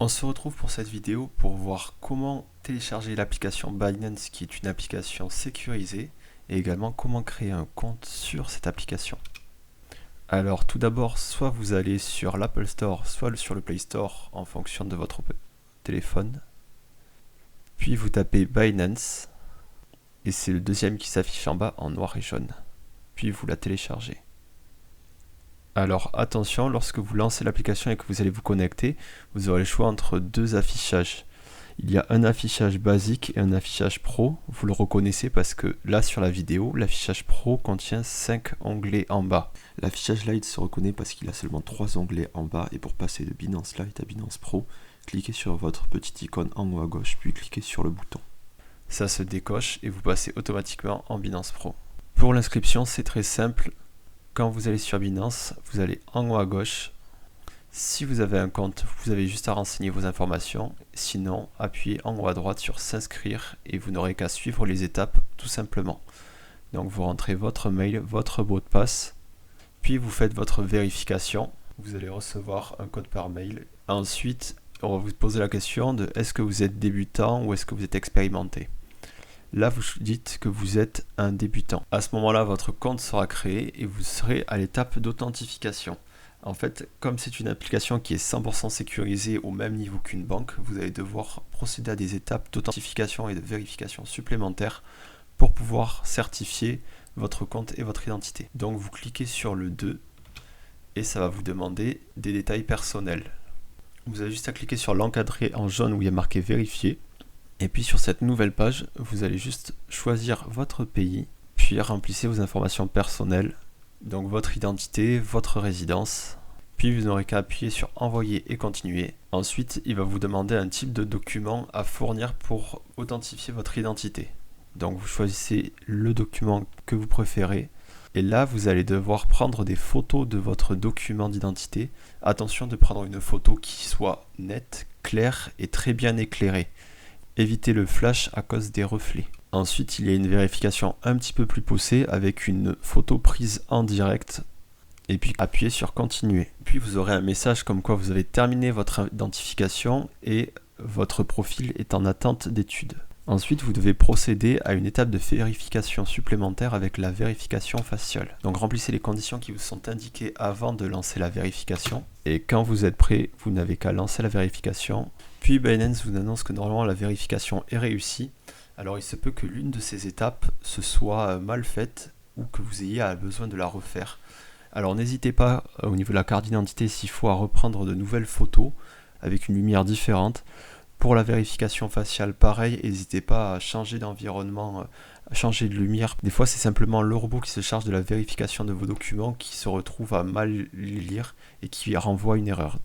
On se retrouve pour cette vidéo pour voir comment télécharger l'application Binance qui est une application sécurisée et également comment créer un compte sur cette application. Alors tout d'abord, soit vous allez sur l'Apple Store, soit sur le Play Store en fonction de votre téléphone. Puis vous tapez Binance et c'est le deuxième qui s'affiche en bas en noir et jaune. Puis vous la téléchargez. Alors attention, lorsque vous lancez l'application et que vous allez vous connecter, vous aurez le choix entre deux affichages. Il y a un affichage basique et un affichage pro. Vous le reconnaissez parce que là sur la vidéo, l'affichage pro contient 5 onglets en bas. L'affichage Lite se reconnaît parce qu'il a seulement 3 onglets en bas et pour passer de Binance Lite à Binance Pro, cliquez sur votre petite icône en haut à gauche puis cliquez sur le bouton. Ça se décoche et vous passez automatiquement en Binance Pro. Pour l'inscription, c'est très simple. Quand vous allez sur Binance, vous allez en haut à gauche. Si vous avez un compte, vous avez juste à renseigner vos informations. Sinon, appuyez en haut à droite sur s'inscrire et vous n'aurez qu'à suivre les étapes tout simplement. Donc vous rentrez votre mail, votre mot de passe, puis vous faites votre vérification. Vous allez recevoir un code par mail. Ensuite, on va vous poser la question de est-ce que vous êtes débutant ou est-ce que vous êtes expérimenté. Là, vous dites que vous êtes un débutant. À ce moment-là, votre compte sera créé et vous serez à l'étape d'authentification. En fait, comme c'est une application qui est 100% sécurisée au même niveau qu'une banque, vous allez devoir procéder à des étapes d'authentification et de vérification supplémentaires pour pouvoir certifier votre compte et votre identité. Donc, vous cliquez sur le 2 et ça va vous demander des détails personnels. Vous avez juste à cliquer sur l'encadré en jaune où il y a marqué vérifier. Et puis sur cette nouvelle page, vous allez juste choisir votre pays, puis remplissez vos informations personnelles, donc votre identité, votre résidence, puis vous n'aurez qu'à appuyer sur envoyer et continuer. Ensuite, il va vous demander un type de document à fournir pour authentifier votre identité. Donc vous choisissez le document que vous préférez, et là vous allez devoir prendre des photos de votre document d'identité. Attention de prendre une photo qui soit nette, claire et très bien éclairée. Évitez le flash à cause des reflets. Ensuite, il y a une vérification un petit peu plus poussée avec une photo prise en direct et puis appuyez sur continuer. Puis vous aurez un message comme quoi vous avez terminé votre identification et votre profil est en attente d'étude. Ensuite, vous devez procéder à une étape de vérification supplémentaire avec la vérification faciale. Donc remplissez les conditions qui vous sont indiquées avant de lancer la vérification. Et quand vous êtes prêt, vous n'avez qu'à lancer la vérification. Puis Binance vous annonce que normalement la vérification est réussie. Alors il se peut que l'une de ces étapes se soit mal faite ou que vous ayez besoin de la refaire. Alors n'hésitez pas au niveau de la carte d'identité s'il faut à reprendre de nouvelles photos avec une lumière différente. Pour la vérification faciale, pareil, n'hésitez pas à changer d'environnement, à changer de lumière. Des fois, c'est simplement le robot qui se charge de la vérification de vos documents qui se retrouve à mal les lire et qui renvoie une erreur.